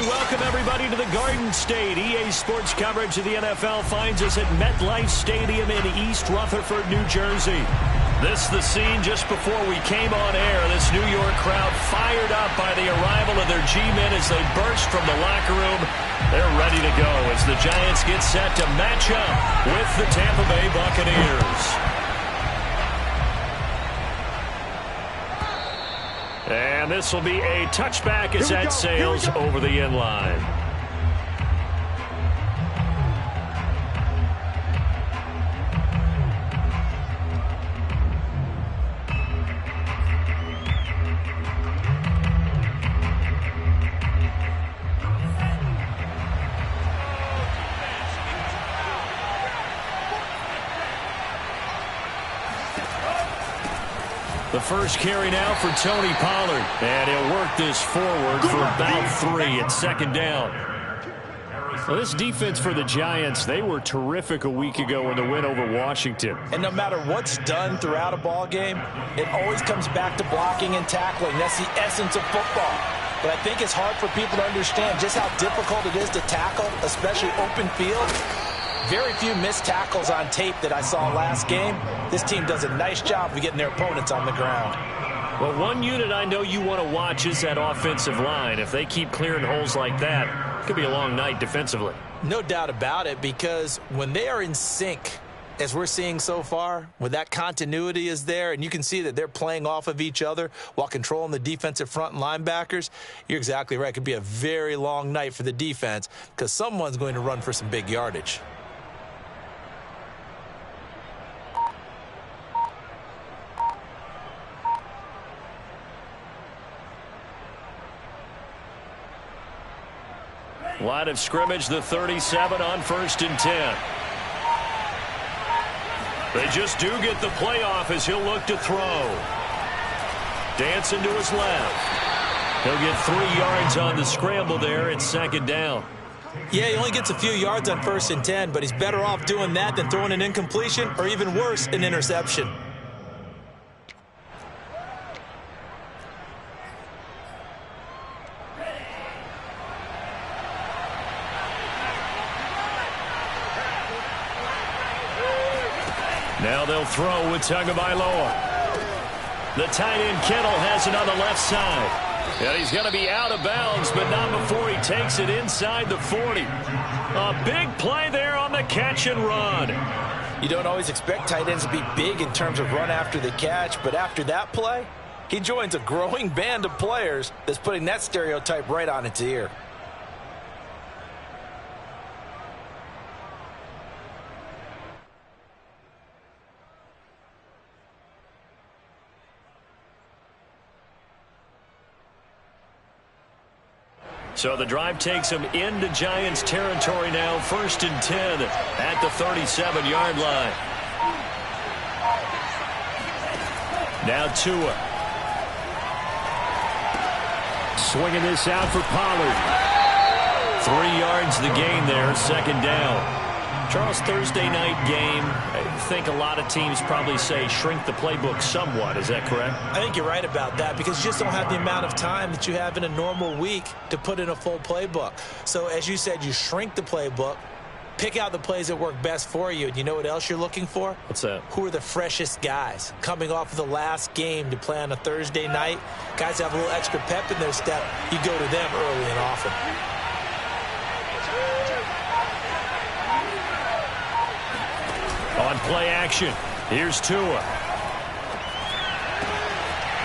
welcome everybody to the Garden State. EA Sports coverage of the NFL finds us at MetLife Stadium in East Rutherford, New Jersey. This the scene just before we came on air. This New York crowd fired up by the arrival of their G-men as they burst from the locker room. They're ready to go as the Giants get set to match up with the Tampa Bay Buccaneers. And this will be a touchback as that sails over the end line. The first carry now for Tony Pollard. And he'll work this forward for about 3 at second down. Well, this defense for the Giants, they were terrific a week ago in the win over Washington. And no matter what's done throughout a ball game, it always comes back to blocking and tackling. That's the essence of football. But I think it's hard for people to understand just how difficult it is to tackle, especially open field. Very few missed tackles on tape that I saw last game. This team does a nice job of getting their opponents on the ground. Well, one unit I know you want to watch is that offensive line. If they keep clearing holes like that, it could be a long night defensively. No doubt about it, because when they are in sync, as we're seeing so far, when that continuity is there, and you can see that they're playing off of each other while controlling the defensive front and linebackers, you're exactly right. It could be a very long night for the defense because someone's going to run for some big yardage. Line of scrimmage, the 37 on 1st and 10. They just do get the playoff as he'll look to throw. Dancing to his left. He'll get 3 yards on the scramble there at second down. Yeah, he only gets a few yards on 1st and 10, but he's better off doing that than throwing an incompletion or even worse, an interception. Now they'll throw with Tagovailoa. The tight end Kittle has it on the left side. And he's going to be out of bounds, but not before he takes it inside the 40. A big play there on the catch and run. You don't always expect tight ends to be big in terms of run after the catch, but after that play, he joins a growing band of players that's putting that stereotype right on its ear. So the drive takes him into Giants territory now. 1st and 10 at the 37-yard line. Now Tua. Swinging this out for Pollard. 3 yards the gain there, second down. Charles, Thursday night game, I think a lot of teams probably say shrink the playbook somewhat. Is that correct? I think you're right about that because you just don't have the amount of time that you have in a normal week to put in a full playbook. So as you said, you shrink the playbook, pick out the plays that work best for you. And you know what else you're looking for? What's that? Who are the freshest guys coming off of the last game to play on a Thursday night? Guys have a little extra pep in their step. You go to them early and often. On play action, here's Tua.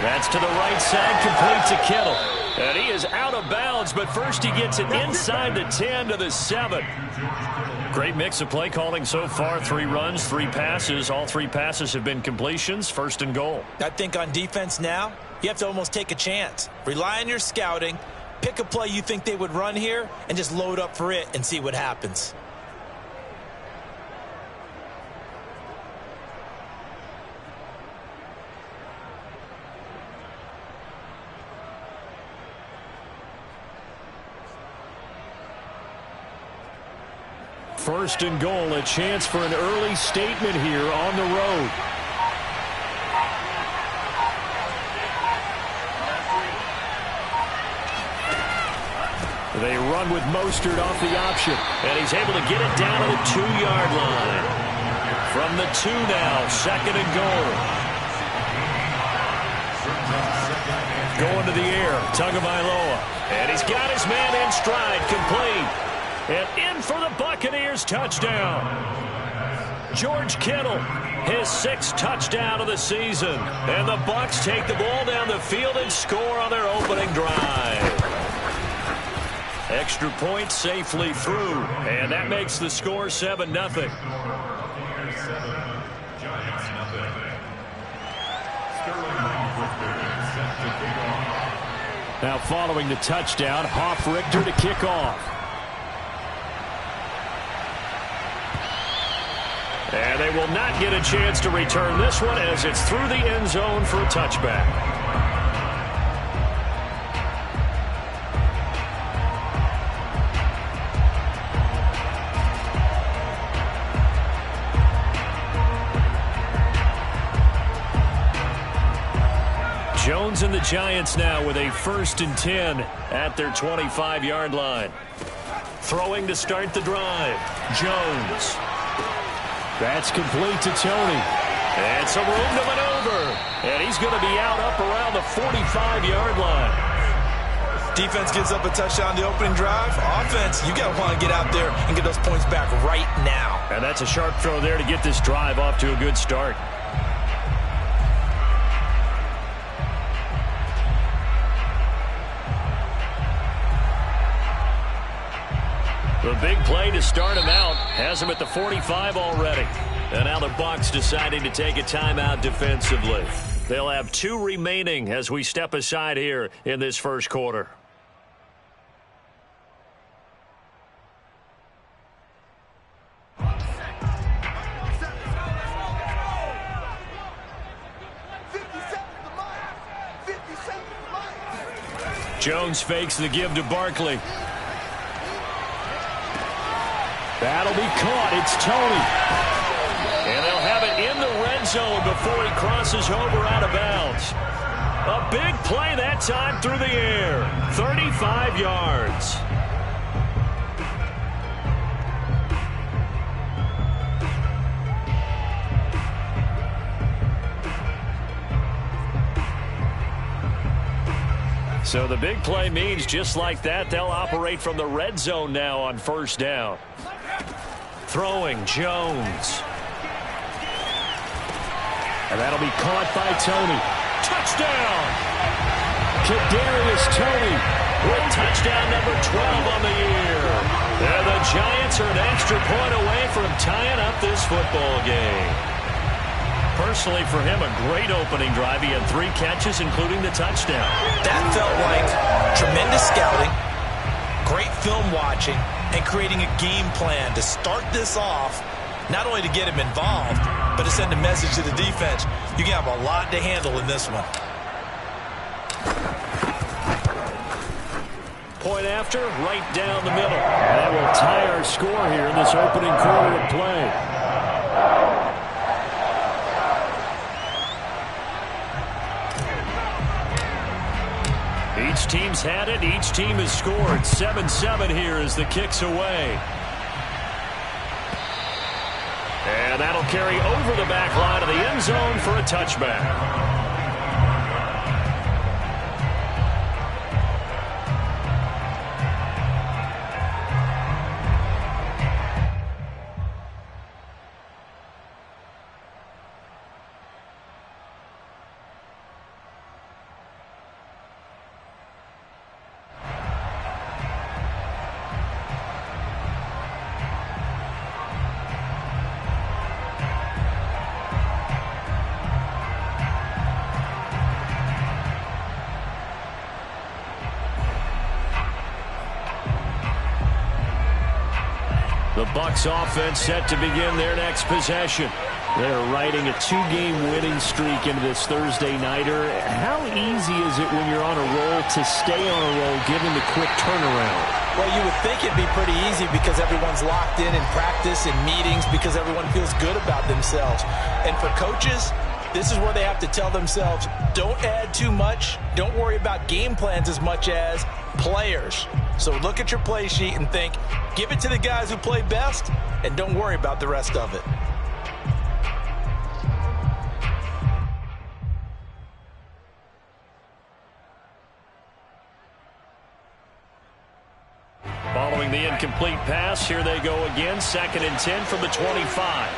That's to the right side, complete to Kittle. And he is out of bounds, but first he gets it inside the 10 to the 7. Great mix of play calling so far. 3 runs, 3 passes. All 3 passes have been completions. 1st and goal. I think on defense now, you have to almost take a chance. Rely on your scouting. Pick a play you think they would run here and just load up for it and see what happens. First and goal, a chance for an early statement here on the road. They run with Mostert off the option, and he's able to get it down to the 2-yard line. From the 2 now, 2nd and goal. Going to the air, Tagovailoa. And he's got his man in stride, complete. And in for the Buccaneers, touchdown. George Kittle, his 6th touchdown of the season. And the Bucs take the ball down the field and score on their opening drive. Extra point safely through, and that makes the score 7-0. Now following the touchdown, Richter to kick off. And they will not get a chance to return this one as it's through the end zone for a touchback. Jones and the Giants now with a 1st and 10 at their 25-yard line. Throwing to start the drive. Jones. That's complete to Tony. And some room to maneuver. And he's going to be out up around the 45-yard line. Defense gives up a touchdown the opening drive. Offense, you got to want to get out there and get those points back right now. And that's a sharp throw there to get this drive off to a good start. The big play to start him out has him at the 45 already. And now the Bucs deciding to take a timeout defensively. They'll have 2 remaining as we step aside here in this first quarter. Jones fakes the give to Barkley. That'll be caught. It's Tony. And they'll have it in the red zone before he crosses over out of bounds. A big play that time through the air. 35 yards. So the big play means just like that, they'll operate from the red zone now on 1st down. Throwing, Jones. And that'll be caught by Tony. Touchdown! Kadarius Toney with touchdown number 12 on the year. And the Giants are an extra point away from tying up this football game. Personally, for him, a great opening drive. He had 3 catches, including the touchdown. That felt like tremendous scouting, great film watching, and creating a game plan to start this off, not only to get him involved, but to send a message to the defense. You can have a lot to handle in this one. Point after, right down the middle. And that will tie our score here in this opening quarter of play. Each team's had it. Each team has scored. 7-7 here as the kick's away. And that'll carry over the back line of the end zone for a touchback. The Bucs offense set to begin their next possession. They're riding a 2-game winning streak into this Thursday nighter. How easy is it when you're on a roll to stay on a roll given the quick turnaround? Well, you would think it'd be pretty easy because everyone's locked in practice and meetings because everyone feels good about themselves. And for coaches, this is where they have to tell themselves, don't add too much. Don't worry about game plans as much as players. So look at your play sheet and think, give it to the guys who play best, and don't worry about the rest of it. Following the incomplete pass, here they go again. 2nd and 10 from the 25.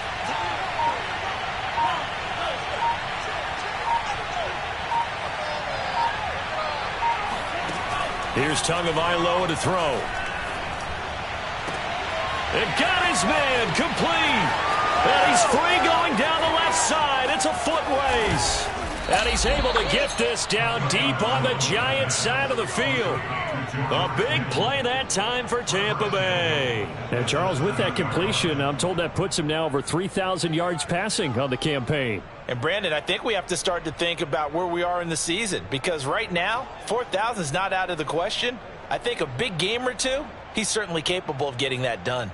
Here's Tagovailoa to throw. It got his man complete. And he's free going down the left side. It's a foot race. And he's able to get this down deep on the Giants side of the field. A big play that time for Tampa Bay. And Charles, with that completion, I'm told that puts him now over 3,000 yards passing on the campaign. And Brandon, I think we have to start to think about where we are in the season, because right now 4,000 is not out of the question. I think a big game or two, he's certainly capable of getting that done.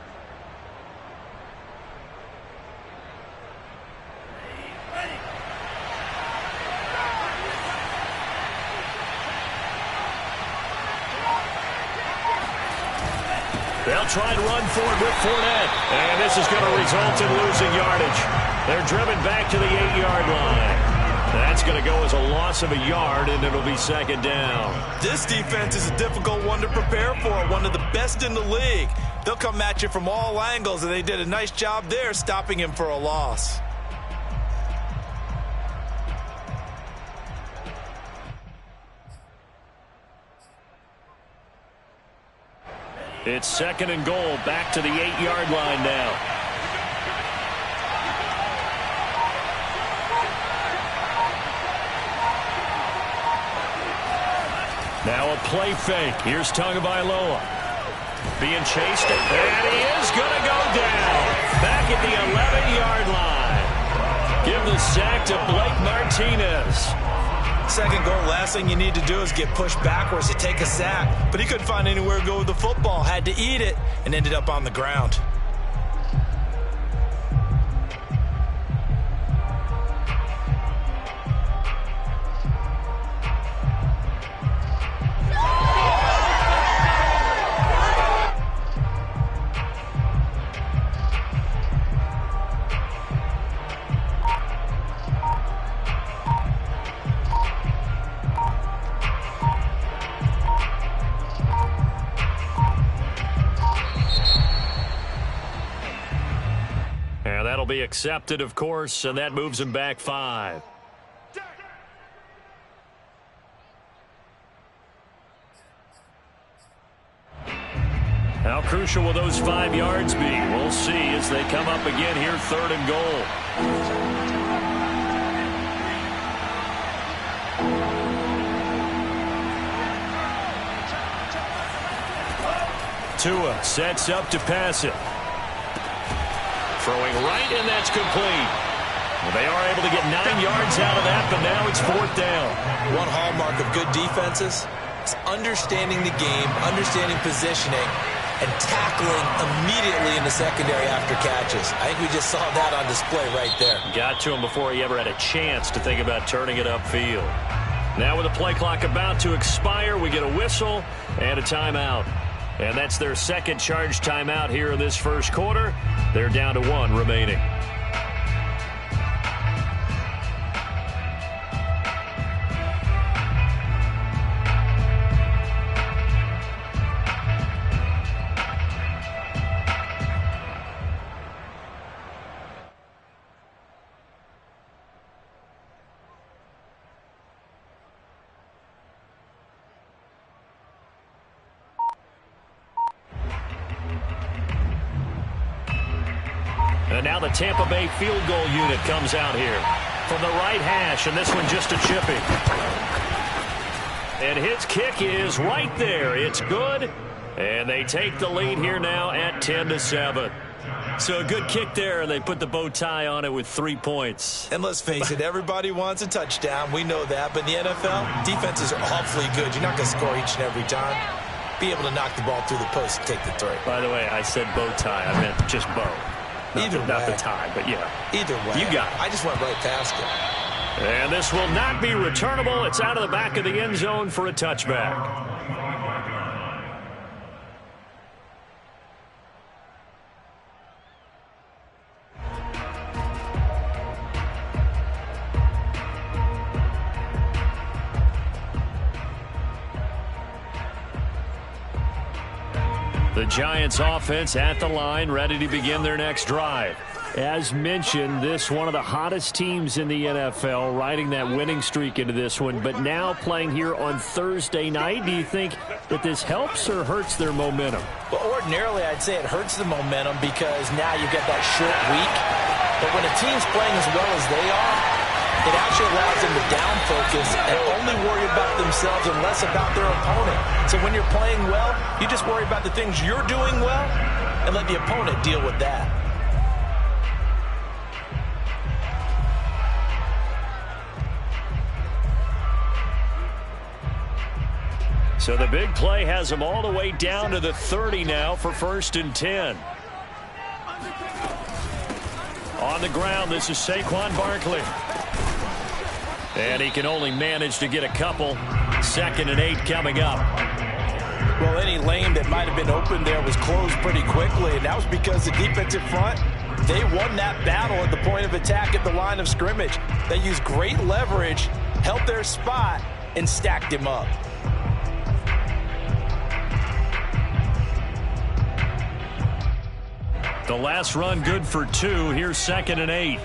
They'll try and run for it with Fournette. And this is going to result in losing yardage. They're driven back to the 8-yard line. That's going to go as a loss of a yard, and it'll be 2nd down. This defense is a difficult one to prepare for, one of the best in the league. They'll come at you from all angles, and they did a nice job there stopping him for a loss. It's 2nd and goal, back to the 8-yard line now. Now a play fake. Here's Tagovailoa. Being chased, and he is going to go down. Back at the 11-yard line. Give the sack to Blake Martinez. 2nd goal, last thing you need to do is get pushed backwards to take a sack. But he couldn't find anywhere to go with the football. Had to eat it and ended up on the ground. That'll be accepted, of course, and that moves him back 5. How crucial will those 5 yards be? We'll see as they come up again here, 3rd and goal. Tua sets up to pass it. Throwing right, and that's complete. Well, they are able to get 9 yards out of that, but now it's 4th down. One hallmark of good defenses is understanding the game, understanding positioning, and tackling immediately in the secondary after catches. I think we just saw that on display right there. Got to him before he ever had a chance to think about turning it upfield. Now with the play clock about to expire, we get a whistle and a timeout. And that's their 2nd charge timeout here in this 1st quarter. They're down to 1 remaining. And now the Tampa Bay field goal unit comes out here from the right hash, and this one just a chipping. And his kick is right there. It's good, and they take the lead here now at 10-7. So a good kick there, and they put the bow tie on it with 3 points. And let's face it, everybody wants a touchdown. We know that. But in the NFL, defenses are awfully good. You're not going to score each and every time. Be able to knock the ball through the post and take the throw. By the way, I said bow tie. I meant just bow. Not the tie, but yeah. Either way. You got it. I just went right past it. And this will not be returnable. It's out of the back of the end zone for a touchback. The Giants offense at the line, ready to begin their next drive. As mentioned, this one of the hottest teams in the NFL, riding that winning streak into this one, but now playing here on Thursday night. Do you think that this helps or hurts their momentum? Well, ordinarily, I'd say it hurts the momentum because now you've got that short week. But when a team's playing as well as they are, it actually allows them to down focus and only worry about themselves and less about their opponent. So when you're playing well, you just worry about the things you're doing well and let the opponent deal with that. So the big play has them all the way down to the 30 now for 1st and 10. On the ground, this is Saquon Barkley. And he can only manage to get a couple. 2nd and 8 coming up. Well, any lane that might have been open there was closed pretty quickly, and that was because the defensive front, they won that battle at the point of attack at the line of scrimmage. They used great leverage, held their spot, and stacked him up. The last run good for 2. Here's 2nd and 8.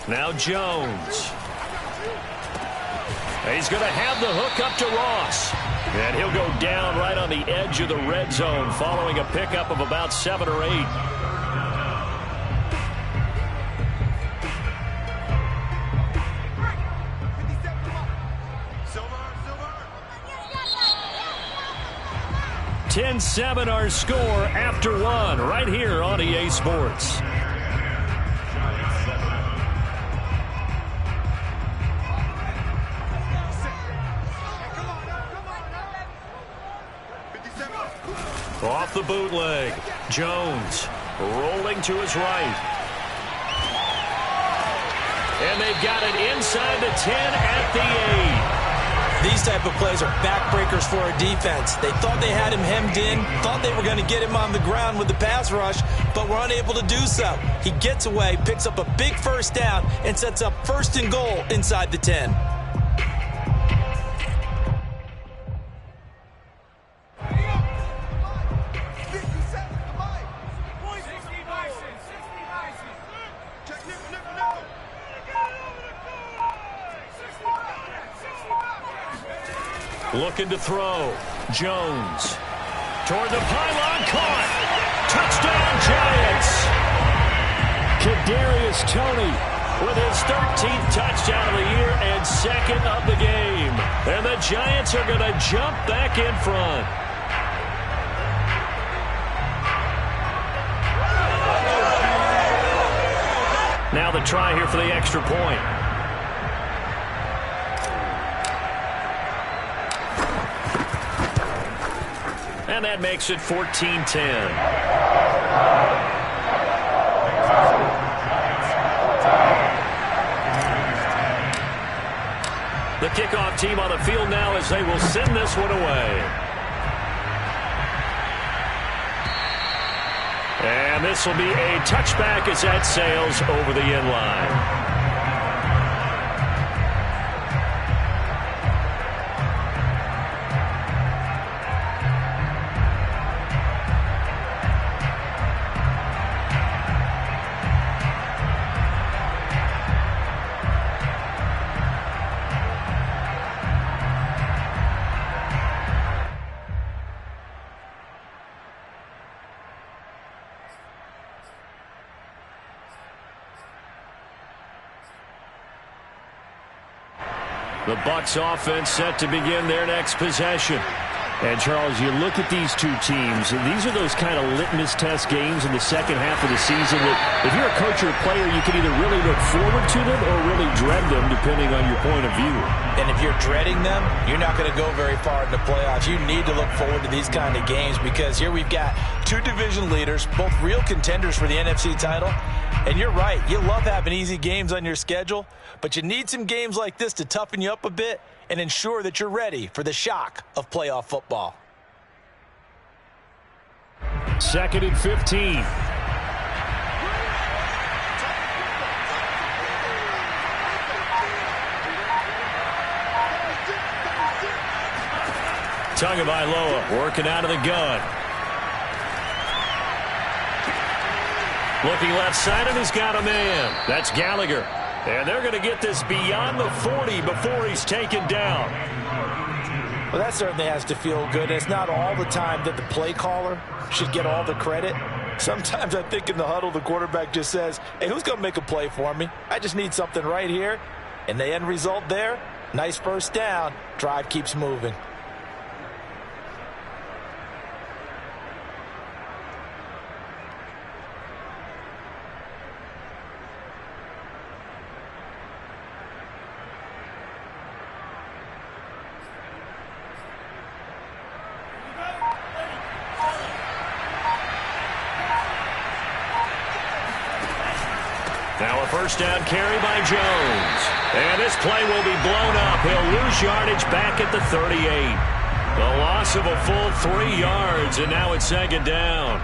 Now Jones. He's going to have the hook up to Ross. And he'll go down right on the edge of the red zone following a pickup of about 7 or 8. $10-7 our score after 1 right here on EA Sports. Off the bootleg. Jones rolling to his right. And they've got it inside the 10 at the 8. These type of plays are backbreakers for a defense. They thought they had him hemmed in, thought they were going to get him on the ground with the pass rush, but were unable to do so. He gets away, picks up a big 1st down, and sets up 1st and goal inside the 10. Looking to throw. Jones. Toward the pylon. Caught. Touchdown, Giants. Kadarius Toney with his 13th touchdown of the year and 2nd of the game. And the Giants are going to jump back in front. Now the try here for the extra point. And that makes it 14-10. The kickoff team on the field now as they will send this one away. And this will be a touchback as that sails over the end line. The Bucs offense set to begin their next possession. And, Charles, you look at these two teams, and these are those kind of litmus test games in the second half of the season that if you're a coach or a player, you can either really look forward to them or really dread them, depending on your point of view. And if you're dreading them, you're not going to go very far in the playoffs. You need to look forward to these kind of games because here we've got two division leaders, both real contenders for the NFC title. And you're right, you love having easy games on your schedule, but you need some games like this to toughen you up a bit and ensure that you're ready for the shock of playoff football. 2nd and 15. Tagovailoa working out of the gun. Looking left side, and he's got a man. That's Gallagher. And they're going to get this beyond the 40 before he's taken down. Well, that certainly has to feel good. It's not all the time that the play caller should get all the credit. Sometimes I think in the huddle, the quarterback just says, hey, who's going to make a play for me? I just need something right here. And the end result there, nice first down. Drive keeps moving. Now a first down carry by Jones. And this play will be blown up. He'll lose yardage back at the 38. The loss of a full 3 yards, and now it's second down.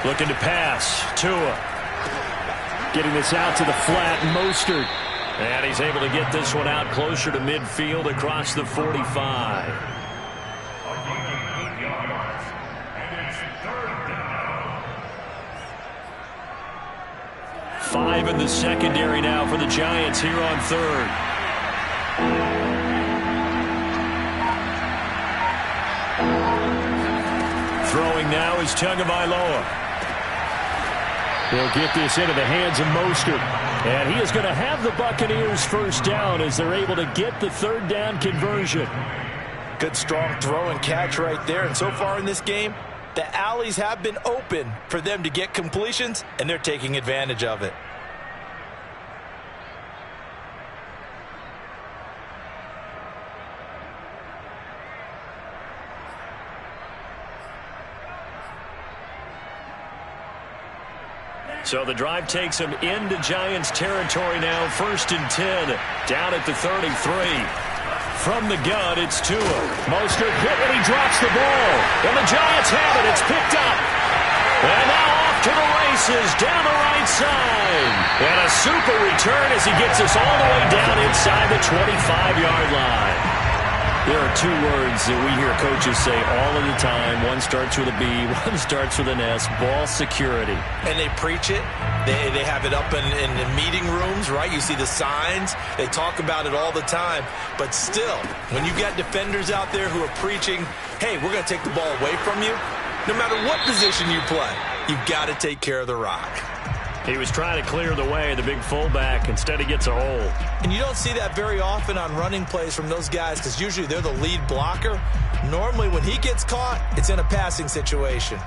Looking to pass. Tua. Getting this out to the flat. Mostert. And he's able to get this one out closer to midfield across the 45. 5 in the secondary now for the Giants here on third. Throwing now is Tagovailoa. He'll get this into the hands of Mostert. And he is going to have the Buccaneers first down as they're able to get the third down conversion. Good strong throw and catch right there. And so far in this game, the alleys have been open for them to get completions, and they're taking advantage of it. So the drive takes him into Giants territory now. 1st and 10 down at the 33. From the gun, it's Tua. Mostert hit and he drops the ball. And the Giants have it. It's picked up. And now off to the races down the right side. And a super return as he gets us all the way down inside the 25-yard line. There are 2 words that we hear coaches say all of the time. One starts with a B, one starts with an S. Ball security. And they preach it. They have it up in meeting rooms, right? You see the signs. They talk about it all the time. But still, when you've got defenders out there who are preaching, hey, we're going to take the ball away from you, no matter what position you play, you've got to take care of the rock. He was trying to clear the way, the big fullback. Instead, he gets a hold. And you don't see that very often on running plays from those guys because usually they're the lead blocker. Normally, when he gets caught, it's in a passing situation.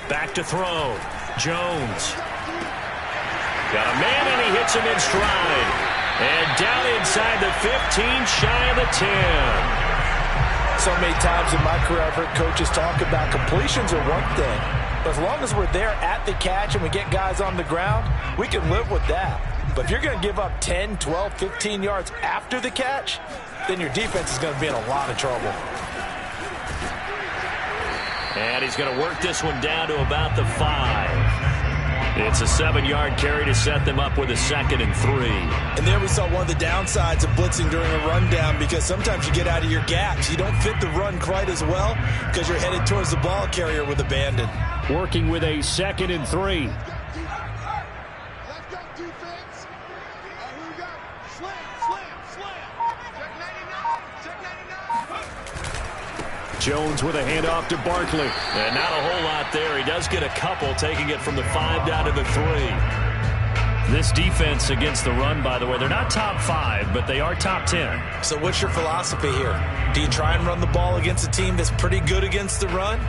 Back to throw. Jones. Got a man, and he hits him in stride. And down inside the 15, shy of the 10. So many times in my career, I've heard coaches talk about completions are one thing. But as long as we're there at the catch and we get guys on the ground, we can live with that. But if you're going to give up 10, 12, 15 yards after the catch, then your defense is going to be in a lot of trouble. And he's going to work this one down to about the 5. It's a 7-yard carry to set them up with a 2nd and 3. And there we saw one of the downsides of blitzing during a rundown because sometimes you get out of your gaps. You don't fit the run quite as well because you're headed towards the ball carrier with abandon. Working with a 2nd and 3. Jones with a handoff to Barkley. And not a whole lot there. He does get a couple, taking it from the 5 down to the 3. This defense against the run, by the way, they're not top 5, but they are top 10. So what's your philosophy here? Do you try and run the ball against a team that's pretty good against the run?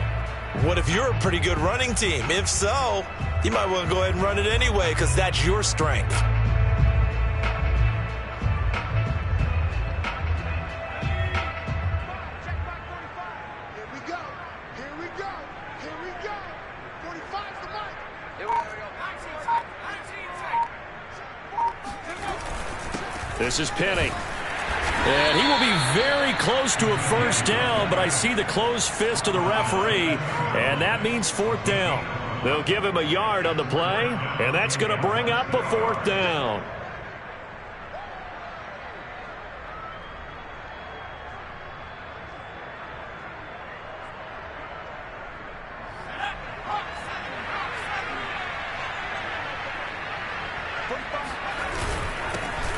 What if you're a pretty good running team? If so, you might want to go ahead and run it anyway because that's your strength. This is Penny. And he will be very close to a first down, but I see the closed fist of the referee, and that means fourth down. They'll give him a yard on the play, and that's going to bring up a fourth down.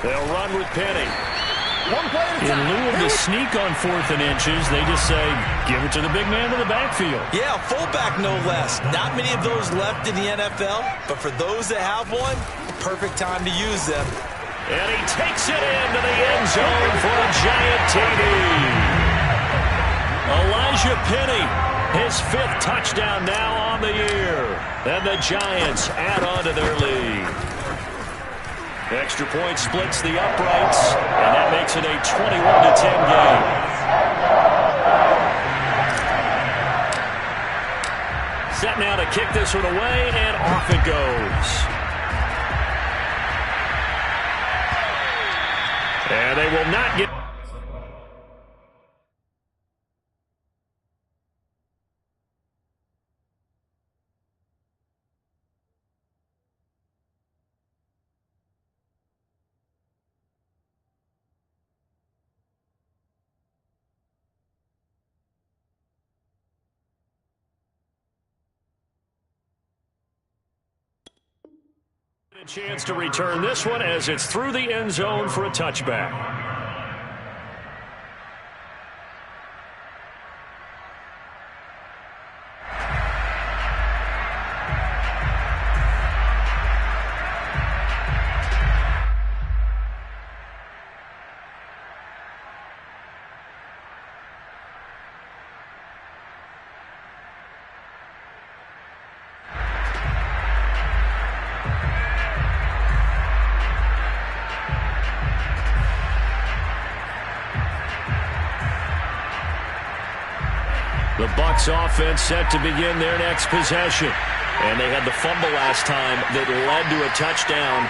They'll run with Penny. In lieu of the sneak on 4th and inches, they just say, give it to the big man in the backfield. Yeah, fullback no less. Not many of those left in the NFL, but for those that have one, perfect time to use them. And he takes it into the end zone for a giant TD. Elijah Penny, his 5th touchdown now on the year. And the Giants add on to their lead. Extra point splits the uprights, and that makes it a 21-10 game. Set now to kick this one away, and off it goes. And they will not get... A chance to return this one as it's through the end zone for a touchback. The Bucs offense set to begin their next possession. And they had the fumble last time that led to a touchdown.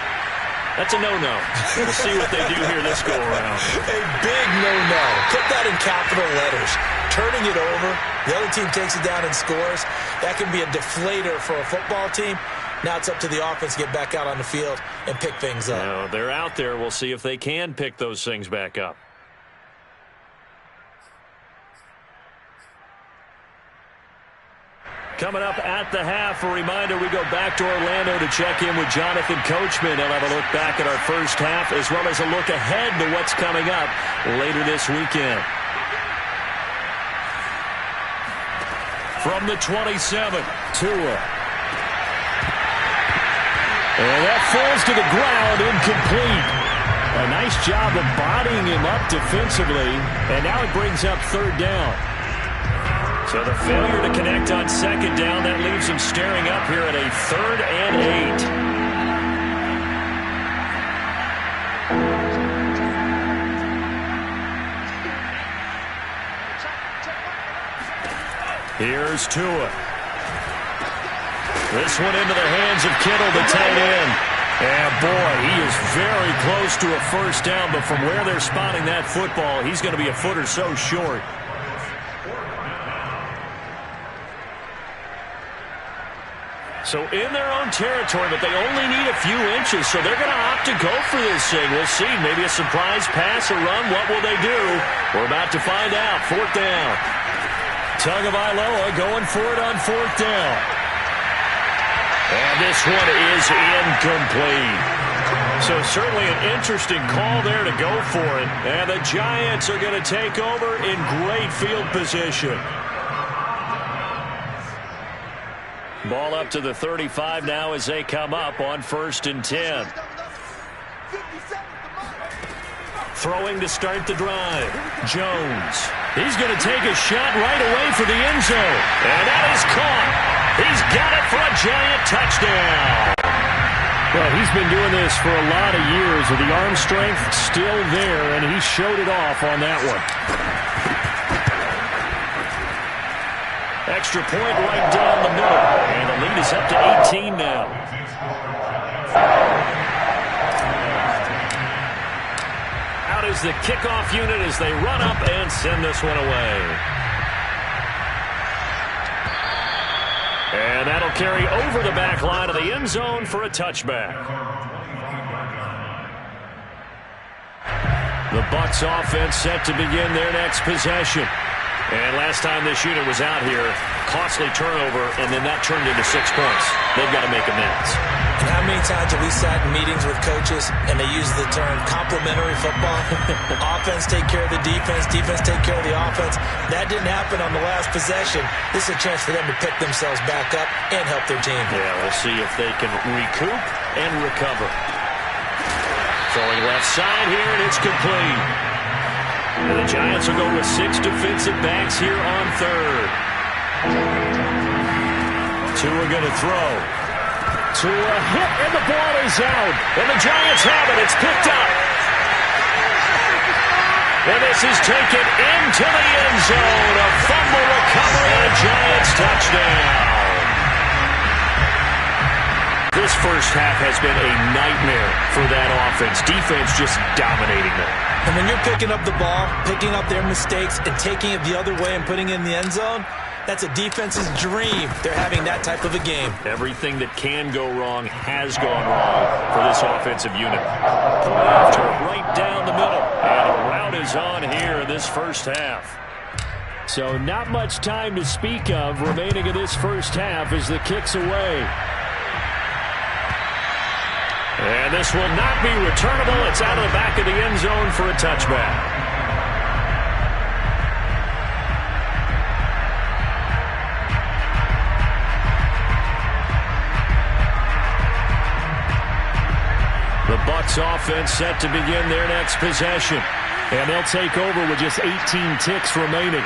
That's a no-no. We'll see what they do here this go-around. A big no-no. Put that in capital letters. Turning it over, the other team takes it down and scores. That can be a deflator for a football team. Now it's up to the offense to get back out on the field and pick things up. Now, they're out there. We'll see if they can pick those things back up. Coming up at the half, a reminder, we go back to Orlando to check in with Jonathan Coachman. He'll have a look back at our first half as well as a look ahead to what's coming up later this weekend. From the 27, Tua. And that falls to the ground, incomplete. A nice job of bodying him up defensively, and now it brings up third down. So the failure to connect on second down, that leaves him staring up here at a 3rd and 8. Here's Tua. This one into the hands of Kittle, the tight end. And boy, he is very close to a first down, but from where they're spotting that football, he's going to be a foot or so short. So in their own territory, but they only need a few inches, so they're going to opt to go for this thing. We'll see. Maybe a surprise pass, a run. What will they do? We're about to find out. 4th down. Tagovailoa going for it on 4th down. And this one is incomplete. So certainly an interesting call there to go for it. And the Giants are going to take over in great field position. Ball up to the 35 now as they come up on 1st and 10. Throwing to start the drive. Jones. He's going to take a shot right away for the end zone. And that is caught. He's got it for a Giant touchdown. Well, he's been doing this for a lot of years, with the arm strength still there, and he showed it off on that one. Extra point right down the middle, and the lead is up to 18 now. Out is the kickoff unit as they run up and send this one away. And that'll carry over the back line of the end zone for a touchback. The Bucs offense set to begin their next possession. And last time this unit was out here, costly turnover, and then that turned into 6 points. They've got to make amends. And how many times have we sat in meetings with coaches and they use the term complementary football? Offense take care of the defense, defense take care of the offense. That didn't happen on the last possession. This is a chance for them to pick themselves back up and help their team. Yeah, we'll see if they can recoup and recover. Throwing left side here, and it's complete. And the Giants will go with 6 defensive backs here on third. Tua going to throw. Tua hit, and the ball is out. And the Giants have it. It's picked up. And this is taken into the end zone. A fumble recovery and a Giants touchdown. This first half has been a nightmare for that offense. Defense just dominating them. And when you're picking up the ball, picking up their mistakes, and taking it the other way and putting it in the end zone, that's a defense's dream. They're having that type of a game. Everything that can go wrong has gone wrong for this offensive unit. Point after right down the middle. And a route is on here in this first half. So not much time to speak of remaining in this first half as the kick's away. And this will not be returnable. It's out of the back of the end zone for a touchback. The Bucs offense set to begin their next possession. And they'll take over with just 18 ticks remaining.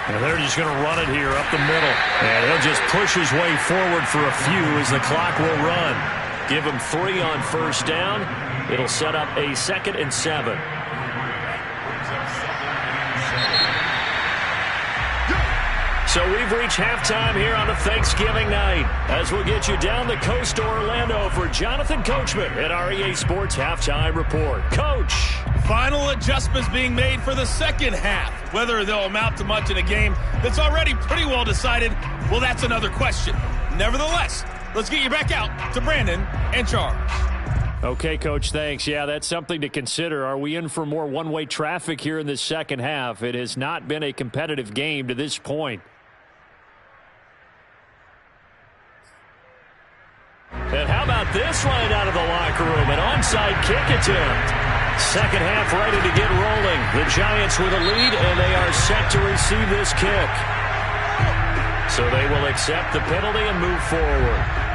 And they're just going to run it here up the middle. And he'll just push his way forward for a few as the clock will run. Give him 3 on first down. It'll set up a 2nd and 7. So we've reached halftime here on a Thanksgiving night as we'll get you down the coast to Orlando for Jonathan Coachman at our EA Sports Halftime Report. Coach. Final adjustments being made for the second half. Whether they'll amount to much in a game that's already pretty well decided, well, that's another question. Nevertheless, let's get you back out to Brandon and Charles. Okay, Coach, thanks. Yeah, that's something to consider. Are we in for more one-way traffic here in the second half? It has not been a competitive game to this point. And how about this right out of the locker room? An onside kick attempt. Second half ready to get rolling. The Giants with a lead, and they are set to receive this kick. So they will accept the penalty and move forward.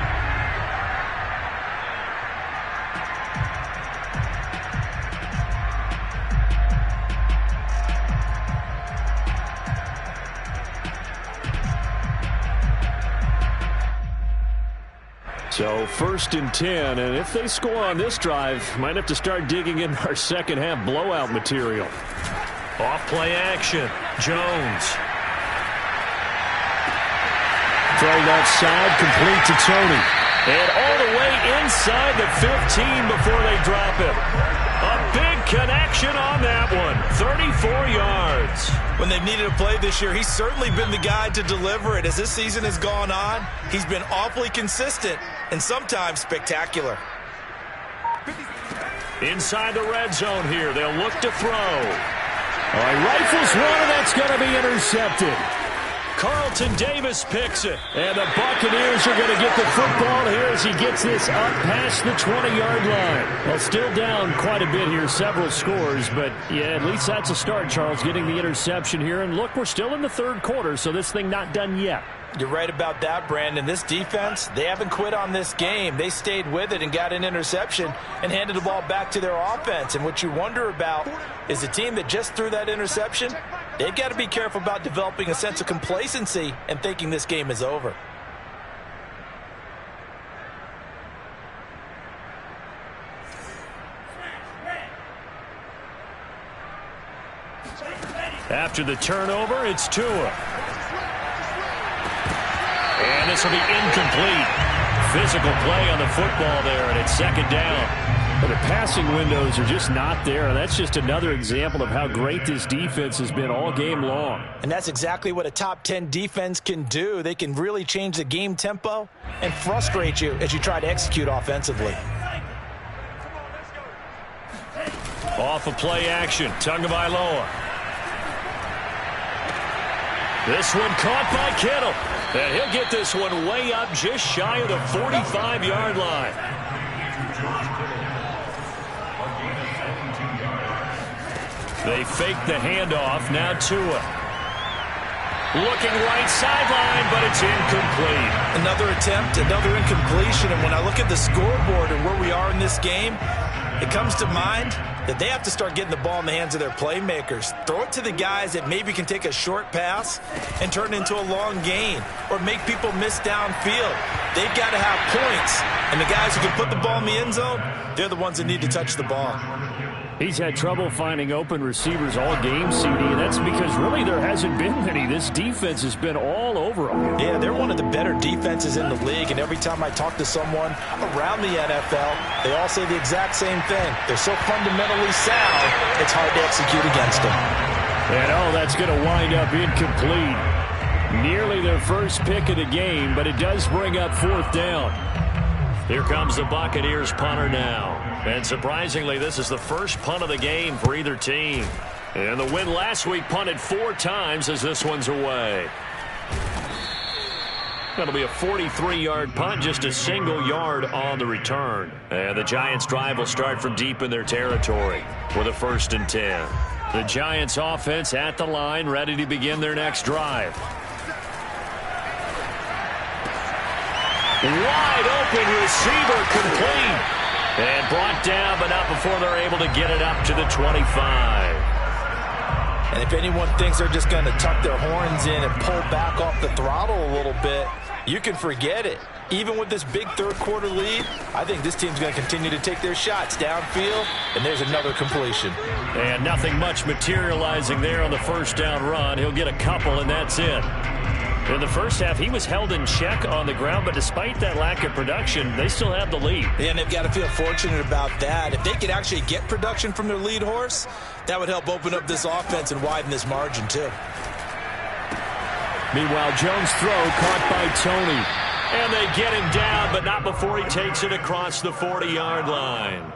So 1st and 10, and if they score on this drive, might have to start digging in our second half blowout material. Off play action. Jones. Throw left side, complete to Tony. And all the way inside the 15 before they drop it. A big connection on that one. 34 yards. When they've needed a play this year, he's certainly been the guy to deliver it. As this season has gone on, he's been awfully consistent and sometimes spectacular. Inside the red zone here. They'll look to throw. All right, rifles one, and that's going to be intercepted. Carlton Davis picks it. And the Buccaneers are going to get the football here as he gets this up past the 20-yard line. Well, still down quite a bit here, several scores. But, yeah, at least that's a start, Charles, getting the interception here. And, look, we're still in the third quarter, so this thing not done yet. You're right about that, Brandon. This defense, they haven't quit on this game. They stayed with it and got an interception and handed the ball back to their offense. And what you wonder about is the team that just threw that interception, they've got to be careful about developing a sense of complacency and thinking this game is over. After the turnover, it's Tua. And this will be incomplete. Physical play on the football there, and it's second down. But the passing windows are just not there. That's just another example of how great this defense has been all game long. And that's exactly what a top 10 defense can do. They can really change the game tempo and frustrate you as you try to execute offensively. Off of play action, Tagovailoa. This one caught by Kittle. And he'll get this one way up just shy of the 45-yard line. They fake the handoff. Now Tua. Looking right sideline, but it's incomplete. Another attempt, another incompletion. And when I look at the scoreboard and where we are in this game, it comes to mind that they have to start getting the ball in the hands of their playmakers. Throw it to the guys that maybe can take a short pass and turn it into a long gain or make people miss downfield. They've got to have points. And the guys who can put the ball in the end zone, they're the ones that need to touch the ball. He's had trouble finding open receivers all game, CD, and that's because really there hasn't been many. This defense has been all over them. Yeah, they're one of the better defenses in the league, and every time I talk to someone around the NFL, they all say the exact same thing. They're so fundamentally sound, it's hard to execute against them. And that's going to wind up incomplete. Nearly their first pick of the game, but it does bring up fourth down. Here comes the Buccaneers punter now. And surprisingly, this is the first punt of the game for either team. And the win last week punted 4 times as this one's away. That'll be a 43-yard punt, just a single yard on the return. And the Giants' drive will start from deep in their territory with a 1st and 10. The Giants' offense at the line, ready to begin their next drive. Wide open receiver complete. And brought down, but not before they're able to get it up to the 25. And if anyone thinks they're just going to tuck their horns in and pull back off the throttle a little bit, you can forget it. Even with this big third-quarter lead, I think this team's going to continue to take their shots downfield, and there's another completion. And nothing much materializing there on the first down run. He'll get a couple, and that's it. In the first half, he was held in check on the ground, but despite that lack of production, they still have the lead. Yeah, and they've got to feel fortunate about that. If they could actually get production from their lead horse, that would help open up this offense and widen this margin, too. Meanwhile, Jones' throw caught by Tony. And they get him down, but not before he takes it across the 40-yard line.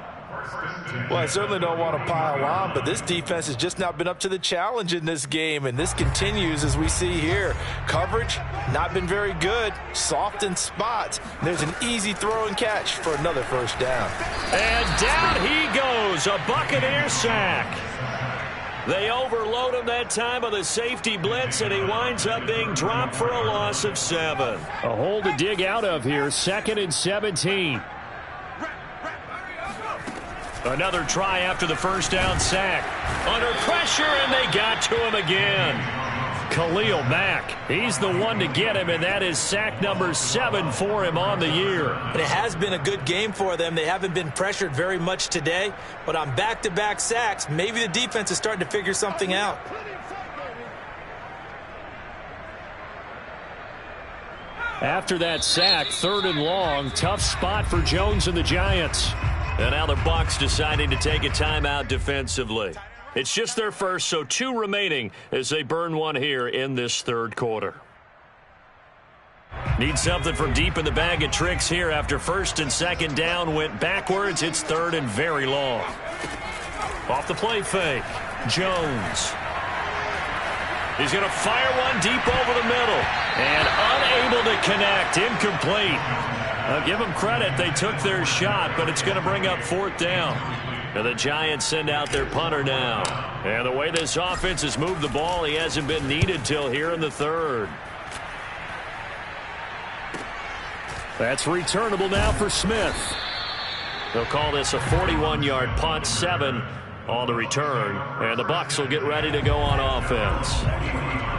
Well, I certainly don't want to pile on, but this defense has just not been up to the challenge in this game, and this continues as we see here. Coverage, not been very good, soft in spots. There's an easy throw and catch for another first down. And down he goes, a Buccaneer sack. They overload him that time with a safety blitz, and he winds up being dropped for a loss of 7. A hole to dig out of here, 2nd and 17. Another try after the first down sack. Under pressure, and they got to him again. Khalil Mack, he's the one to get him, and that is sack number 7 for him on the year. And it has been a good game for them. They haven't been pressured very much today, but on back-to-back sacks, maybe the defense is starting to figure something out. After that sack, 3rd and long, tough spot for Jones and the Giants. And now the Bucs deciding to take a timeout defensively. It's just their first, so 2 remaining as they burn one here in this 3rd quarter. Need something from deep in the bag of tricks here after 1st and 2nd down went backwards. It's 3rd and very long. Off the play fake, Jones. He's going to fire one deep over the middle. And unable to connect, incomplete. I'll give them credit. They took their shot, but it's going to bring up 4th down. And the Giants send out their punter now. And the way this offense has moved the ball, he hasn't been needed till here in the 3rd. That's returnable now for Smith. They'll call this a 41-yard punt, 7 on the return, and the Bucs will get ready to go on offense.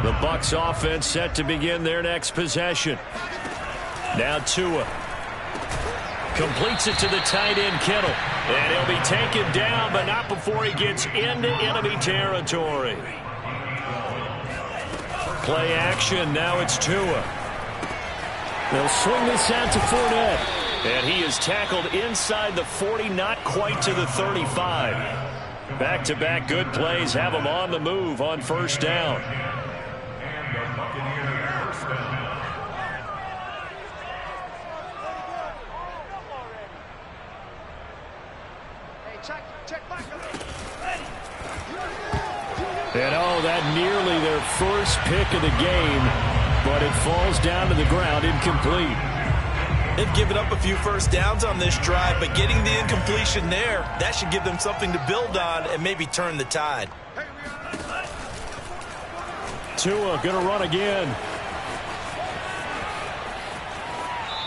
The Bucs offense set to begin their next possession. Now Tua completes it to the tight end Kittle, and he'll be taken down, but not before he gets into enemy territory. Play action, now it's Tua. They'll swing this out to Fournette. And he is tackled inside the 40, not quite to the 35. Back-to-back good plays have him on the move on first down. And that nearly their first pick of the game, but it falls down to the ground incomplete. They've given up a few first downs on this drive, but getting the incompletion there, that should give them something to build on and maybe turn the tide. Tua going to run again.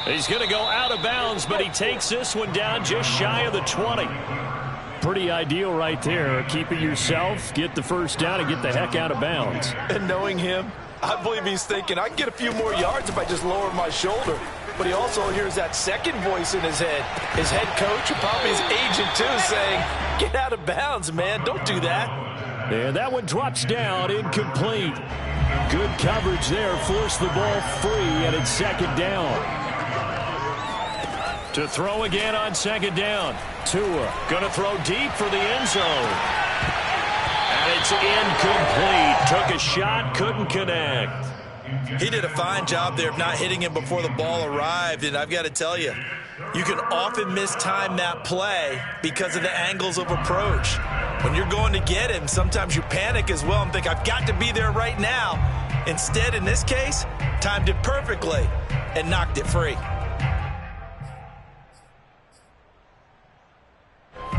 He's going to go out of bounds, but he takes this one down just shy of the 20. Pretty ideal right there. Keep it yourself, get the first down, and get the heck out of bounds. And knowing him, I believe he's thinking, I can get a few more yards if I just lower my shoulder. But he also hears that second voice in his head. His head coach, and probably his agent too, saying, get out of bounds, man. Don't do that. And that one drops down, incomplete. Good coverage there, forced the ball free, and it's second down. To throw again on second down. Tua going to throw deep for the end zone. And it's incomplete. Took a shot, couldn't connect. He did a fine job there of not hitting him before the ball arrived, and I've got to tell you, you can often mistime that play because of the angles of approach. When you're going to get him, sometimes you panic as well and think, I've got to be there right now. Instead, in this case, timed it perfectly and knocked it free.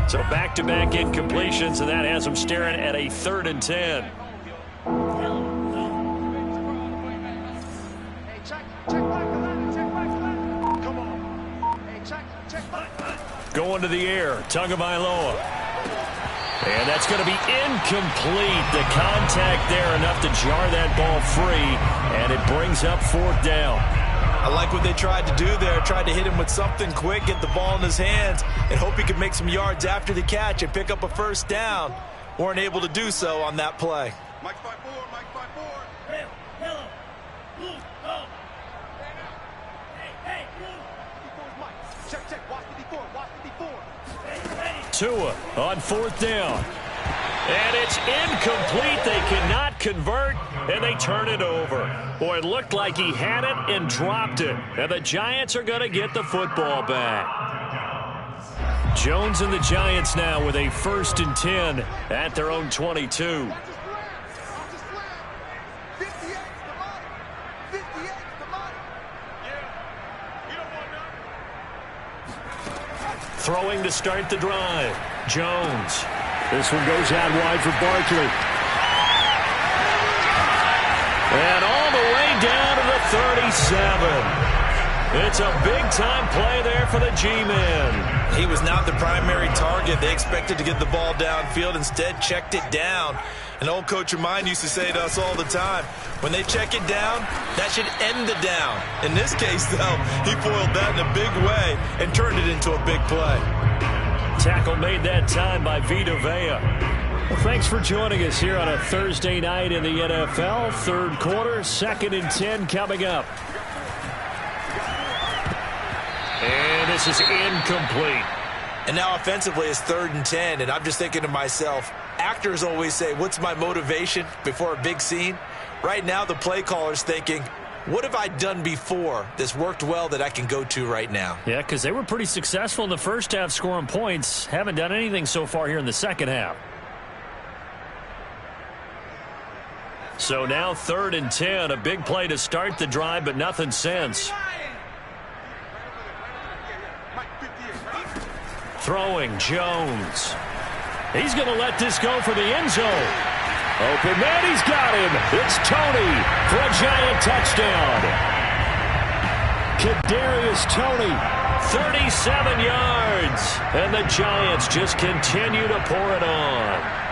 So back-to-back incompletions, and that has him staring at a 3rd and 10. Going to the air, Tagovailoa. And that's going to be incomplete. The contact there enough to jar that ball free, and it brings up 4th down. I like what they tried to do there. Tried to hit him with something quick, get the ball in his hands, and hope he could make some yards after the catch and pick up a first down. Weren't able to do so on that play. Mike 5-4, Mike 5-4. Yellow, blue, go. Hey, blue. D4's Mike. Check, watch the D4, watch the D4. Tua on 4th down. And it's incomplete. They cannot convert, and they turn it over. Boy, it looked like he had it and dropped it. And the Giants are going to get the football back. Jones and the Giants now with a 1st and 10 at their own 22. Throwing to start the drive. Jones. This one goes out wide for Barkley. And all the way down to the 37. It's a big-time play there for the G-Men. He was not the primary target. They expected to get the ball downfield. Instead, checked it down. An old coach of mine used to say to us all the time, when they check it down, that should end the down. In this case, though, he foiled that in a big way and turned it into a big play. Tackle made that time by Vita Vea. Well, thanks for joining us here on a Thursday night in the NFL. 3rd quarter, 2nd and 10 coming up. And this is incomplete. And now offensively it's 3rd and 10, and I'm just thinking to myself, actors always say, what's my motivation before a big scene? Right now the play caller's thinking, what have I done before that's worked well that I can go to right now? Yeah, because they were pretty successful in the first half scoring points. Haven't done anything so far here in the second half. So now 3rd and 10, a big play to start the drive, but nothing since. Throwing, Jones. He's going to let this go for the end zone. Open man, he's got him. It's Tony for a Giant touchdown. Kadarius Toney, 37 yards. And the Giants just continue to pour it on.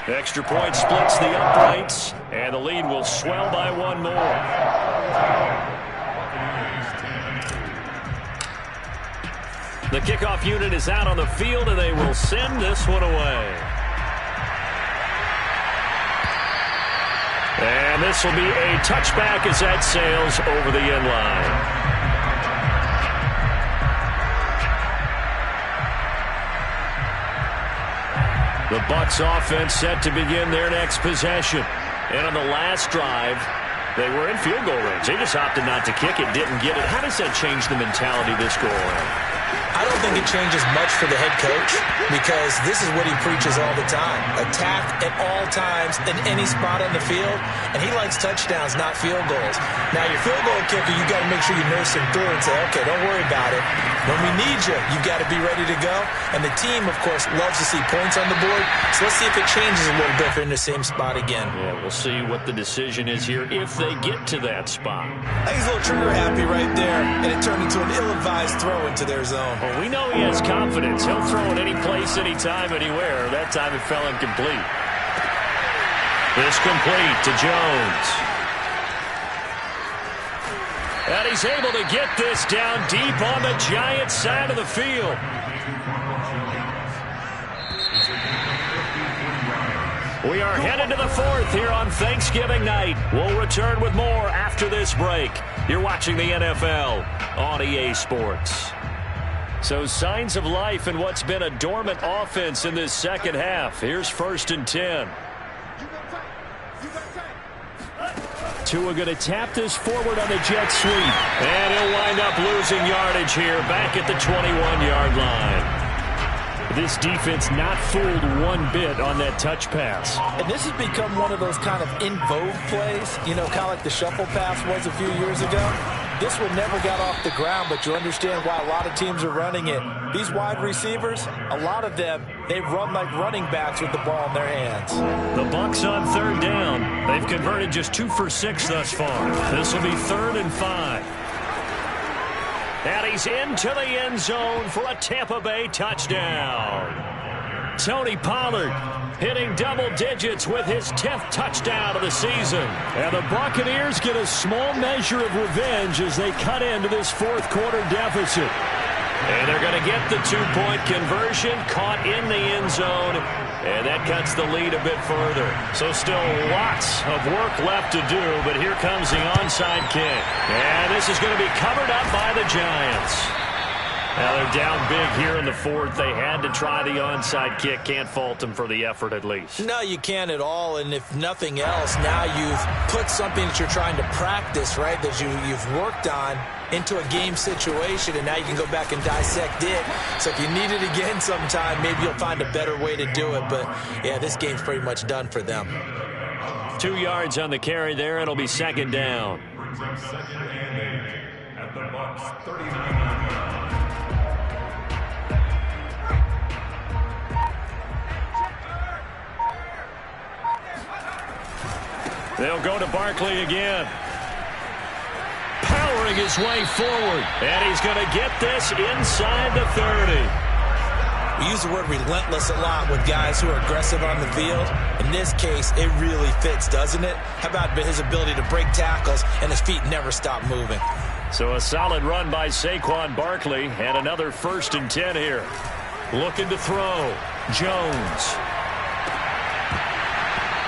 Extra point splits the uprights, and the lead will swell by one more. The kickoff unit is out on the field, and they will send this one away. And this will be a touchback as that sails over the end line. The Bucs offense set to begin their next possession. And on the last drive, they were in field goal range. They just opted not to kick it, didn't get it. How does that change the mentality this go around? I don't think it changes much for the head coach because this is what he preaches all the time. Attack at all times in any spot on the field, and he likes touchdowns, not field goals. Now, your field goal kicker, you got to make sure you nurse him through and say, okay, don't worry about it. When we need you, you got to be ready to go. And the team, of course, loves to see points on the board, so let's see if it changes a little bit if they're in the same spot again. Yeah, we'll see what the decision is here if they get to that spot. I think he's a little trigger happy right there, and it turned into an ill-advised throw into their zone. Well, we know he has confidence. He'll throw it any place, anytime, anywhere. That time it fell incomplete. This complete to Jones. And he's able to get this down deep on the Giants side of the field. We are headed to the fourth here on Thanksgiving night. We'll return with more after this break. You're watching the NFL on EA Sports. So signs of life in what's been a dormant offense in this second half. Here's 1st and 10. Tua going to tap this forward on the jet sweep. And he'll wind up losing yardage here back at the 21-yard line. This defense not fooled one bit on that touch pass. And this has become one of those kind of in vogue plays, you know, kind of like the shuffle pass was a few years ago. This one never got off the ground, but you understand why a lot of teams are running it. These wide receivers, a lot of them, they run like running backs with the ball in their hands. The Bucs on 3rd down. They've converted just 2 for 6 thus far. This will be 3rd and 5. And he's into the end zone for a Tampa Bay touchdown. Tony Pollard hitting double digits with his 10th touchdown of the season. And the Buccaneers get a small measure of revenge as they cut into this 4th quarter deficit. And they're going to get the 2-point conversion, caught in the end zone, and that cuts the lead a bit further. So still lots of work left to do, but here comes the onside kick. And this is going to be covered up by the Giants. Now they're down big here in the 4th. They had to try the onside kick. Can't fault them for the effort at least. No, you can't at all. And if nothing else, now you've put something that you're trying to practice, right, that you've worked on into a game situation, and now you can go back and dissect it. So if you need it again sometime, maybe you'll find a better way to do it. But, yeah, this game's pretty much done for them. 2 yards on the carry there. It'll be 2nd down. At the Bucs 39. They'll go to Barkley again. Powering his way forward. And he's going to get this inside the 30. We use the word relentless a lot with guys who are aggressive on the field. In this case, it really fits, doesn't it? How about his ability to break tackles and his feet never stop moving? So a solid run by Saquon Barkley and another 1st and 10 here. Looking to throw. Jones.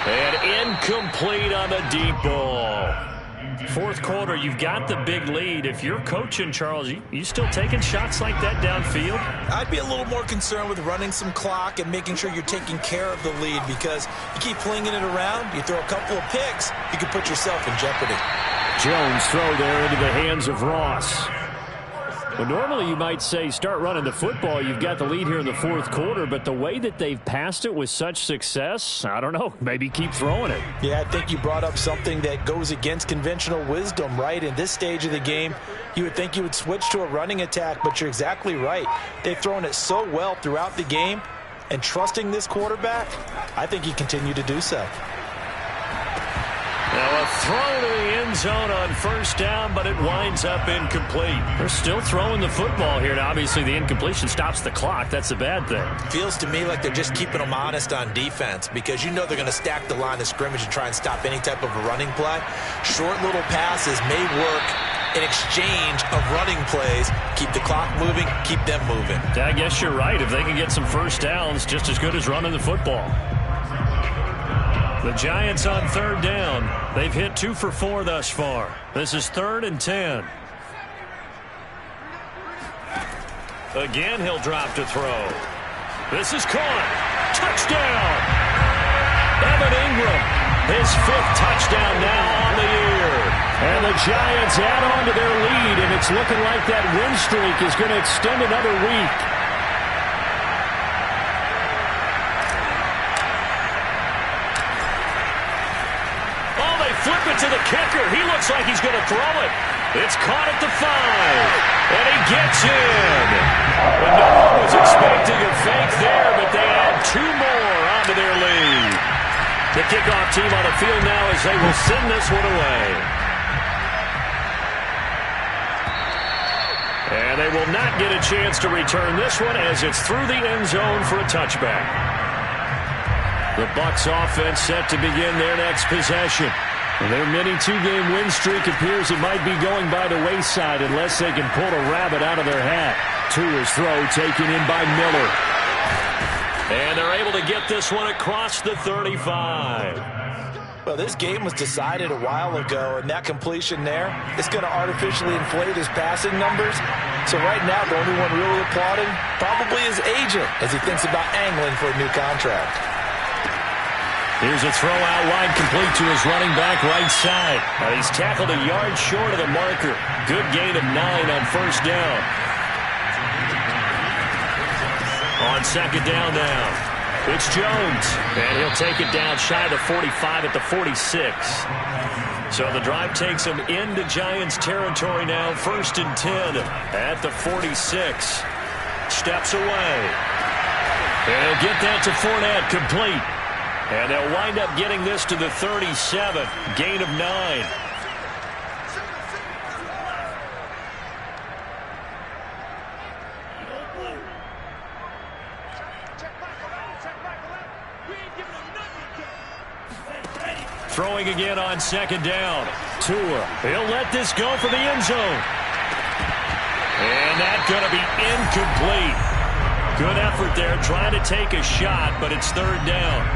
And incomplete on the deep ball. 4th quarter, you've got the big lead. If you're coaching, Charles, you still taking shots like that downfield? I'd be a little more concerned with running some clock and making sure you're taking care of the lead, because you keep flinging it around, you throw a couple of picks, you can put yourself in jeopardy. Jones throw there into the hands of Ross. Well, normally you might say start running the football. You've got the lead here in the 4th quarter, but the way that they've passed it with such success, I don't know, maybe keep throwing it. Yeah, I think you brought up something that goes against conventional wisdom, right? In this stage of the game, you would think you would switch to a running attack, but you're exactly right. They've thrown it so well throughout the game. and trusting this quarterback, I think he continued to do so. Now a throw to the end zone on first down, but it winds up incomplete. They're still throwing the football here. Now, obviously, the incompletion stops the clock. That's a bad thing. Feels to me like they're just keeping them honest on defense because you know they're going to stack the line of scrimmage and try and stop any type of a running play. Short little passes may work in exchange of running plays. Keep the clock moving, keep them moving. I guess you're right. If they can get some first downs, just as good as running the football. The Giants on third down. They've hit 2 for 4 thus far. This is 3rd and 10. Again, he'll drop to throw. This is caught. Touchdown! Evan Ingram, his 5th touchdown now on the year. And the Giants add on to their lead, and it's looking like that win streak is going to extend another week. Flip it to the kicker. He looks like he's going to throw it. It's caught at the 5. And he gets in. And no one was expecting a fake there, but they add 2 more onto their lead. The kickoff team on the field now as they will send this one away. And they will not get a chance to return this one as it's through the end zone for a touchback. The Bucs offense set to begin their next possession. Their mini 2-game win streak appears it might be going by the wayside unless they can pull a rabbit out of their hat. Tua's throw taken in by Miller. And they're able to get this one across the 35. Well, this game was decided a while ago, and that completion there is going to artificially inflate his passing numbers. So right now, the only one really applauding probably his agent as he thinks about angling for a new contract. Here's a throw out wide, complete to his running back right side. He's tackled a yard short of the marker. Good gain of 9 on first down. On second down now, it's Jones. And he'll take it down shy of the 45 at the 46. So the drive takes him into Giants territory now. 1st and 10 at the 46. Steps away. And he'll get that to Fournette, complete. And they'll wind up getting this to the 37. Gain of 9. Throwing again on second down. Tua, he'll let this go for the end zone. And that's going to be incomplete. Good effort there, trying to take a shot, but it's 3rd down.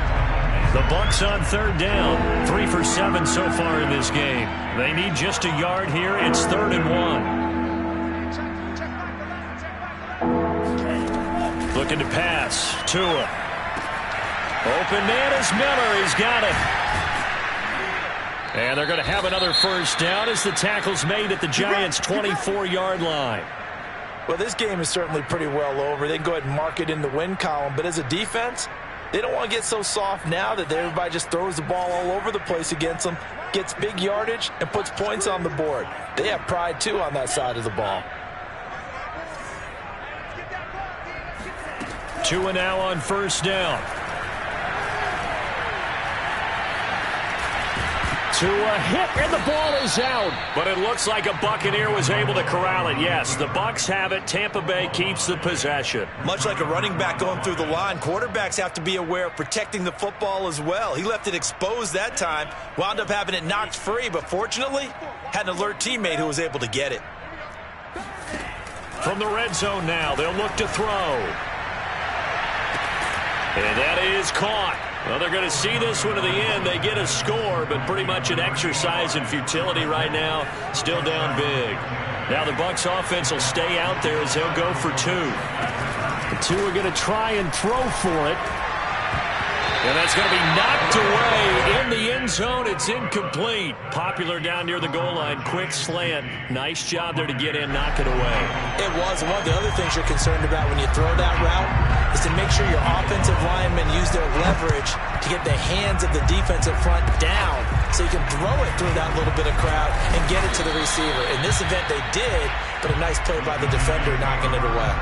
The Bucs on 3rd down. 3 for 7 so far in this game. They need just a yard here. It's 3rd and 1. Looking to pass. Tua. Open man is Miller. He's got it. And they're going to have another first down as the tackle's made at the Giants' 24-yard line. Well, this game is certainly pretty well over. They can go ahead and mark it in the win column. But as a defense, they don't want to get so soft now that everybody just throws the ball all over the place against them, gets big yardage, and puts points on the board. They have pride, too, on that side of the ball. Tua now on first down. Tua hit, and the ball is out. But it looks like a Buccaneer was able to corral it. Yes, the Bucs have it. Tampa Bay keeps the possession. Much like a running back going through the line, quarterbacks have to be aware of protecting the football as well. He left it exposed that time, wound up having it knocked free, but fortunately, had an alert teammate who was able to get it. From the red zone now, they'll look to throw. And that is caught. Well, they're going to see this one to the end. They get a score, but pretty much an exercise in futility right now. Still down big. Now the Bucs offense will stay out there as they'll go for 2. The 2 are going to try and throw for it. And that's going to be knocked away in the end zone. It's incomplete. Popular down near the goal line. Quick slant. Nice job there to get in, knock it away. It was. One of the other things you're concerned about when you throw that route is to make sure your offensive linemen use their leverage to get the hands of the defensive front down so you can throw it through that little bit of crowd and get it to the receiver. In this event, they did, but a nice play by the defender knocking it away.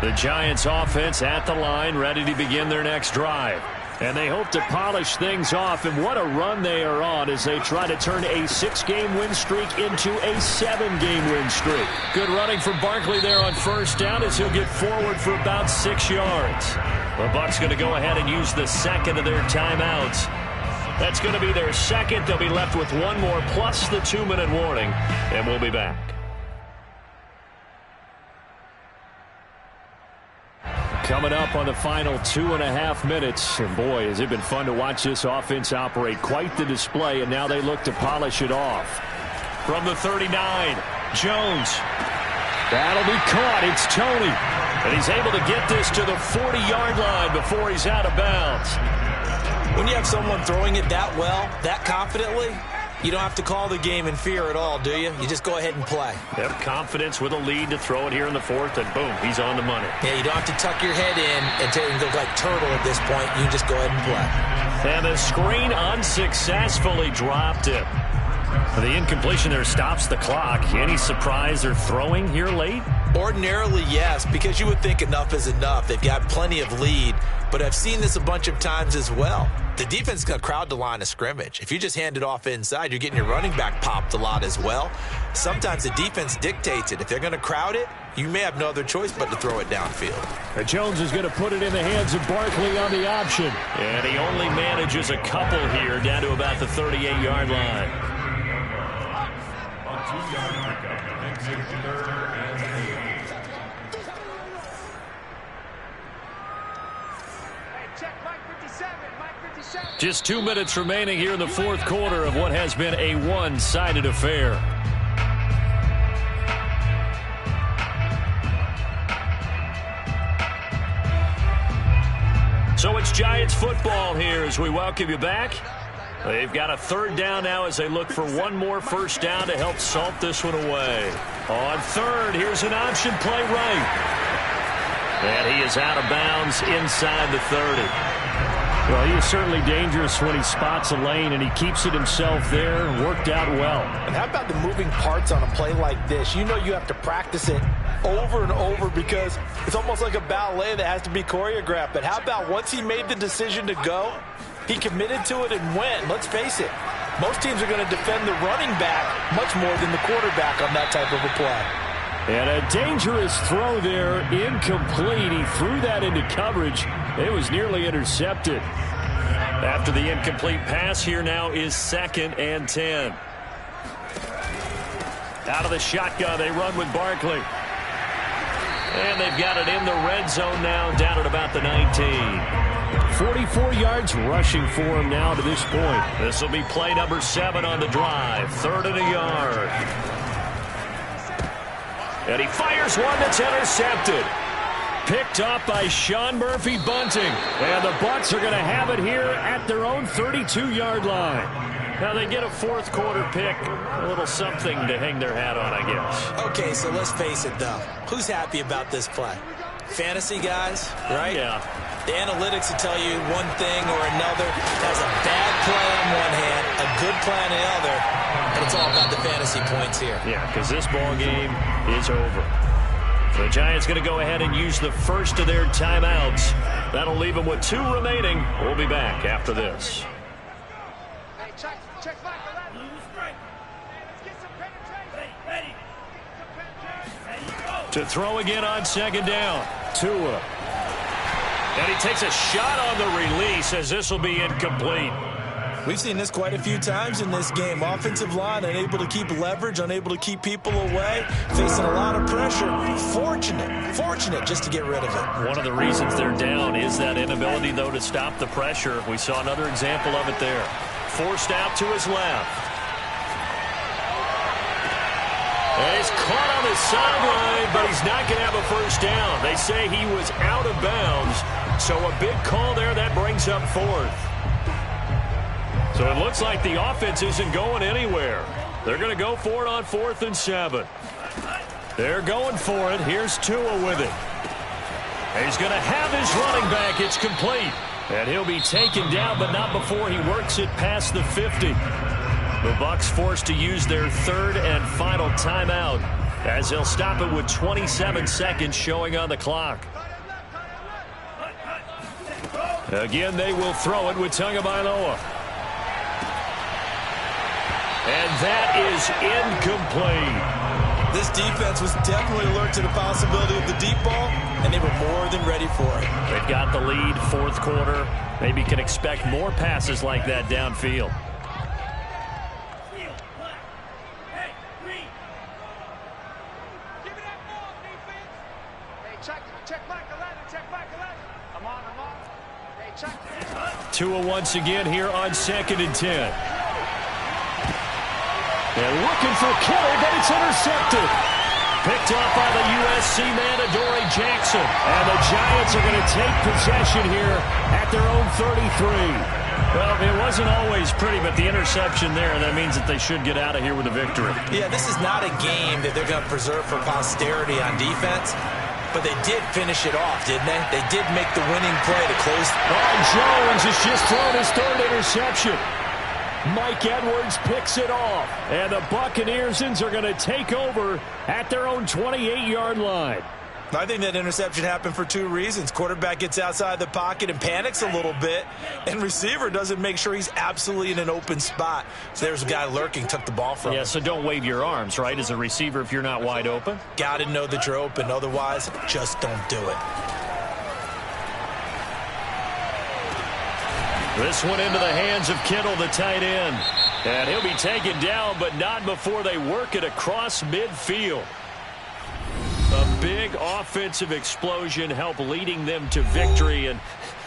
The Giants offense at the line, ready to begin their next drive. And they hope to polish things off, and what a run they are on as they try to turn a 6-game win streak into a 7-game win streak. Good running from Barkley there on first down as he'll get forward for about 6 yards. The Bucs going to go ahead and use the second of their timeouts. That's going to be their second. They'll be left with one more plus the 2-minute warning, and we'll be back. Coming up on the final 2.5 minutes. And boy, has it been fun to watch this offense operate. Quite the display, and now they look to polish it off. From the 39, Jones. That'll be caught. It's Tony. And he's able to get this to the 40-yard line before he's out of bounds. When you have someone throwing it that well, that confidently, you don't have to call the game in fear at all, do you? You just go ahead and play. Yep, confidence with a lead to throw it here in the fourth, and boom, he's on the money. Yeah, you don't have to tuck your head in and go like turtle at this point. You just go ahead and play. And the screen unsuccessfully dropped it. The incompletion there stops the clock. Any surprise they're throwing here late? Ordinarily, yes, because you would think enough is enough. They've got plenty of lead, but I've seen this a bunch of times as well. The defense is going to crowd the line of scrimmage. If you just hand it off inside, you're getting your running back popped a lot as well. Sometimes the defense dictates it. If they're going to crowd it, you may have no other choice but to throw it downfield. And Jones is going to put it in the hands of Barkley on the option. And he only manages a couple here down to about the 38-yard line. Just 2 minutes remaining here in the fourth quarter of what has been a one-sided affair. So it's Giants football here as we welcome you back. They've got a third down now as they look for one more first down to help salt this one away. On third, here's an option play right. And he is out of bounds inside the 30. Well, he is certainly dangerous when he spots a lane, and he keeps it himself there. Worked out well. And how about the moving parts on a play like this? You know you have to practice it over and over because it's almost like a ballet that has to be choreographed. But how about once he made the decision to go, he committed to it and went. Let's face it, most teams are going to defend the running back much more than the quarterback on that type of a play. And a dangerous throw there, incomplete. He threw that into coverage. It was nearly intercepted. After the incomplete pass, here now is 2nd and 10. Out of the shotgun, they run with Barkley. And they've got it in the red zone now, down at about the 19. 44 yards rushing for him now to this point. This will be play number 7 on the drive. 3rd and a yard. And he fires one that's intercepted. Picked up by Sean Murphy-Bunting. And the Bucs are going to have it here at their own 32-yard line. Now they get a fourth quarter pick. A little something to hang their hat on, I guess. Okay, so let's face it, though. Who's happy about this play? Fantasy guys, right? Yeah. The analytics will tell you one thing or another. Has a bad play on one hand, a good play on the other, and it's all about the fantasy points here. Yeah, because this ball game is over. The Giants going to go ahead and use the first of their timeouts. That'll leave them with 2 remaining. We'll be back after this. Hey, check back 11. Let's get some penetration. Ready. To throw again on 2nd down. Tua. And he takes a shot on the release as this will be incomplete. We've seen this quite a few times in this game. Offensive line unable to keep leverage, unable to keep people away, facing a lot of pressure. Fortunate just to get rid of it. One of the reasons they're down is that inability, though, to stop the pressure. We saw another example of it there. Forced out to his left. And he's caught on the sideline, but he's not going to have a first down. They say he was out of bounds, so a big call there that brings up 4th. So it looks like the offense isn't going anywhere. They're going to go for it on 4th and 7. They're going for it. Here's Tua with it. He's going to have his running back. It's complete. And he'll be taken down, but not before he works it past the 50. The Bucs forced to use their 3rd and final timeout as they'll stop it with 27 seconds showing on the clock. Again, they will throw it with Tagovailoa. And that is incomplete. This defense was definitely alert to the possibility of the deep ball, and they were more than ready for it. They've got the lead, fourth quarter. Maybe can expect more passes like that downfield. Tua once again here on 2nd and 10. They're looking for Kittle, but it's intercepted. Picked up by the USC man, Adoree Jackson. And the Giants are going to take possession here at their own 33. Well, it wasn't always pretty, but the interception there, that means that they should get out of here with a victory. Yeah, this is not a game that they're going to preserve for posterity on defense. But they did finish it off, didn't they? They did make the winning play to close. Oh, Jones has just thrown his third interception. Mike Edwards picks it off. And the Buccaneers are going to take over at their own 28-yard line. I think that interception happened for two reasons. Quarterback gets outside the pocket and panics a little bit, and receiver doesn't make sure he's absolutely in an open spot. So there's a guy lurking, took the ball from him. Yeah, so don't wave your arms, right, as a receiver if you're not wide open. Got to know that you're open. Otherwise, just don't do it. This one into the hands of Kittle, the tight end. And he'll be taken down, but not before they work it across midfield. A big offensive explosion helped leading them to victory. And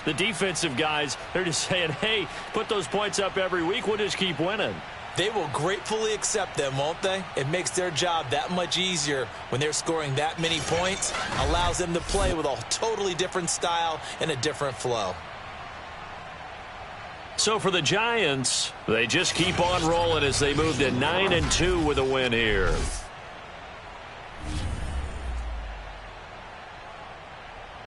the defensive guys, they're just saying, hey, put those points up every week. We'll just keep winning. They will gratefully accept them, won't they? It makes their job that much easier when they're scoring that many points. Allows them to play with a totally different style and a different flow. So for the Giants, they just keep on rolling as they move to 9-2 with a win here.